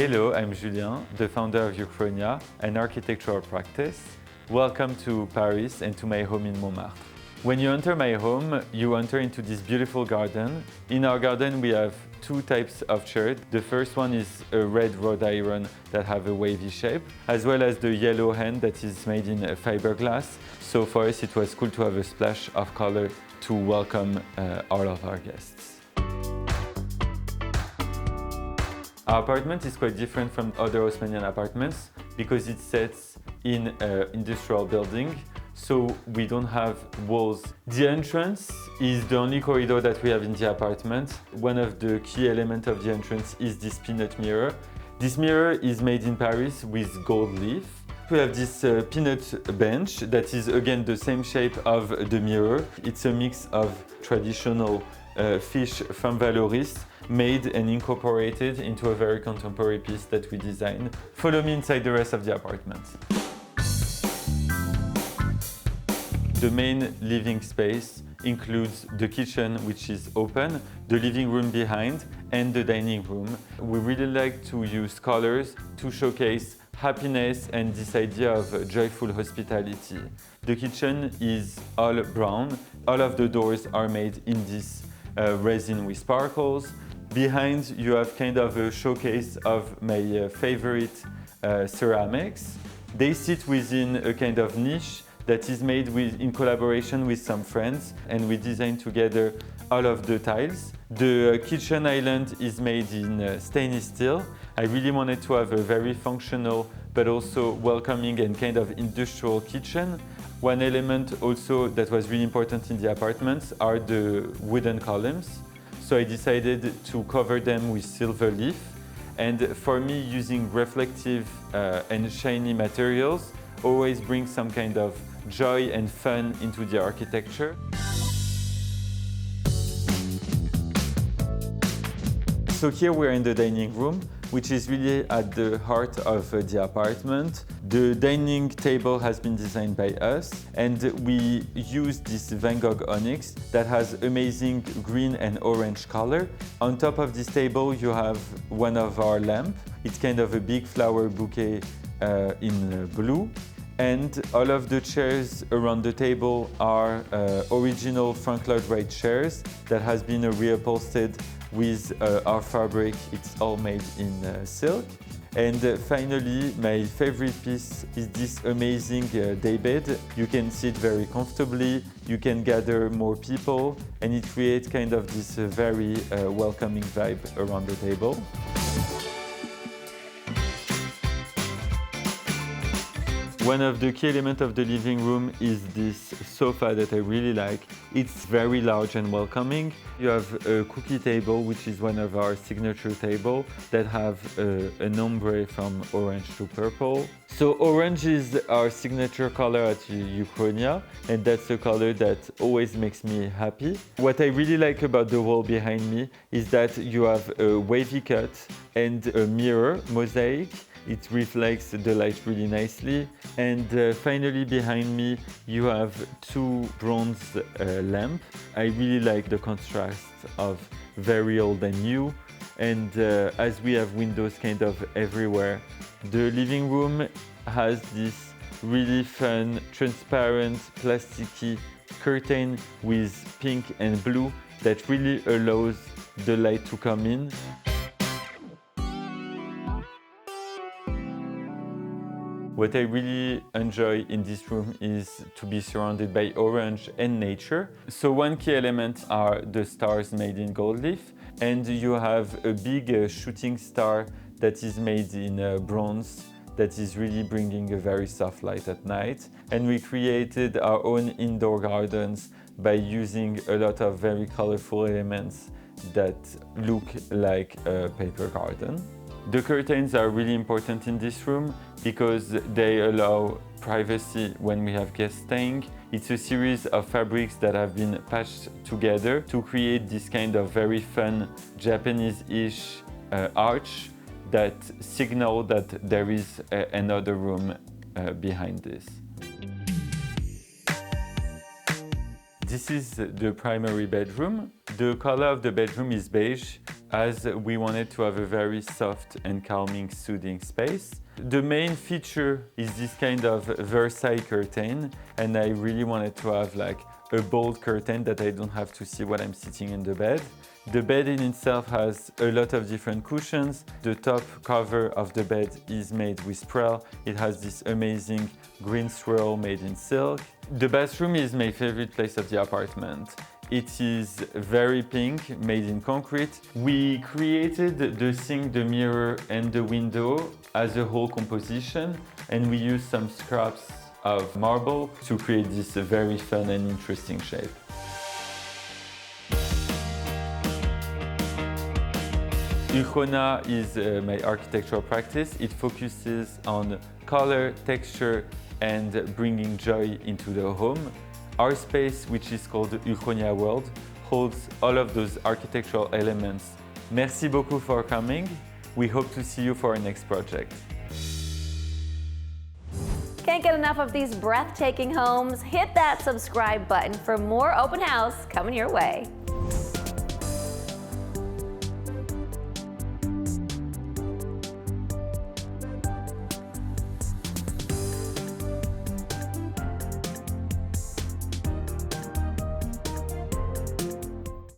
Hello, I'm Julien, the founder of Uchronia, an architectural practice. Welcome to Paris and to my home in Montmartre. When you enter my home, you enter into this beautiful garden. In our garden, we have two types of chairs. The first one is a red wrought-iron that have a wavy shape, as well as the yellow hand that is made in fiberglass. So for us, it was cool to have a splash of color to welcome all of our guests. Our apartment is quite different from other Haussmannian apartments because it sits in an industrial building, so we don't have walls. The entrance is the only corridor that we have in the apartment. One of the key elements of the entrance is this peanut mirror. This mirror is made in Paris with gold leaf. We have this peanut bench that is again the same shape of the mirror. It's a mix of traditional fish from Valoris made and incorporated into a very contemporary piece that we designed. Follow me inside the rest of the apartment. The main living space includes the kitchen, which is open, the living room behind, and the dining room. We really like to use colors to showcase happiness and this idea of joyful hospitality. The kitchen is all brown. All of the doors are made in this resin with sparkles. Behind, you have kind of a showcase of my favorite ceramics. They sit within a kind of niche that is made in collaboration with some friends, and we designed together all of the tiles. The kitchen island is made in stainless steel. I really wanted to have a very functional but also welcoming and kind of industrial kitchen. One element also that was really important in the apartments are the wooden columns. So I decided to cover them with silver leaf. And for me, using reflective and shiny materials always brings some kind of joy and fun into the architecture. So here we're in the dining room, which is really at the heart of the apartment. The dining table has been designed by us, and we use this Van Gogh onyx that has amazing green and orange color. On top of this table, you have one of our lamps. It's kind of a big flower bouquet in blue. And all of the chairs around the table are original Frank Lloyd Wright chairs that has been reupholstered with our fabric. It's all made in silk. And finally, my favorite piece is this amazing daybed. You can sit very comfortably, you can gather more people, and it creates kind of this very welcoming vibe around the table. One of the key elements of the living room is this sofa that I really like. It's very large and welcoming. You have a cookie table, which is one of our signature tables, that have an ombre from orange to purple. So orange is our signature color at Uchronia, and that's the color that always makes me happy. What I really like about the wall behind me is that you have a wavy cut and a mirror mosaic. It reflects the light really nicely. And finally behind me you have two bronze lamps. I really like the contrast of very old and new. And as we have windows kind of everywhere, the living room has this really fun, transparent, plasticky curtain with pink and blue that really allows the light to come in. What I really enjoy in this room is to be surrounded by orange and nature. So one key element are the stars made in gold leaf, and you have a big shooting star that is made in bronze that is really bringing a very soft light at night. And we created our own indoor gardens by using a lot of very colorful elements that look like a paper garden. The curtains are really important in this room because they allow privacy when we have guests staying. It's a series of fabrics that have been patched together to create this kind of very fun Japanese-ish arch that signal that there is another room behind this. This is the primary bedroom. The color of the bedroom is beige. as we wanted to have a very soft and calming, soothing space. The main feature is this kind of Versailles curtain, and I really wanted to have like a bold curtain that I don't have to see when I'm sitting in the bed. The bed in itself has a lot of different cushions. The top cover of the bed is made with Prel. It has this amazing green swirl made in silk. The bathroom is my favorite place of the apartment. It is very pink, made in concrete. We created the sink, the mirror, and the window as a whole composition, and we used some scraps of marble to create this very fun and interesting shape. Uchronia is my architectural practice. It focuses on color, texture, and bringing joy into the home. Our space, which is called the Uchronia World, holds all of those architectural elements. Merci beaucoup for coming. We hope to see you for our next project. Can't get enough of these breathtaking homes? Hit that subscribe button for more open house coming your way.